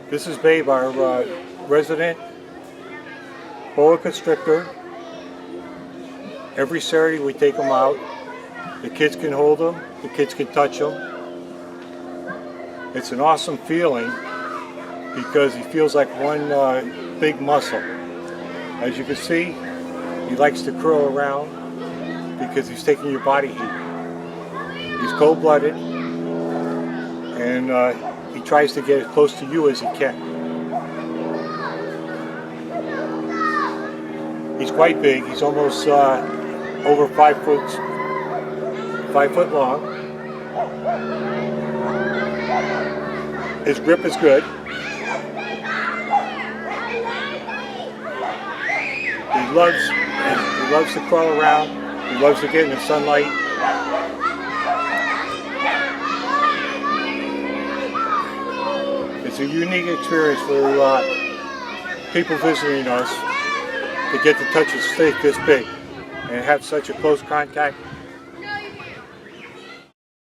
This is Babe, our resident boa constrictor. Every Saturday we take him out. The kids can hold him, the kids can touch him. It's an awesome feeling because he feels like one big muscle. As you can see, he likes to curl around because he's taking your body heat. He's cold-blooded, and he tries to get as close to you as he can. He's quite big. He's almost over 5 foot long. His grip is good. He loves to crawl around. He loves to get in the sunlight. It's a unique experience for people visiting us to get to touch a snake this big and have such a close contact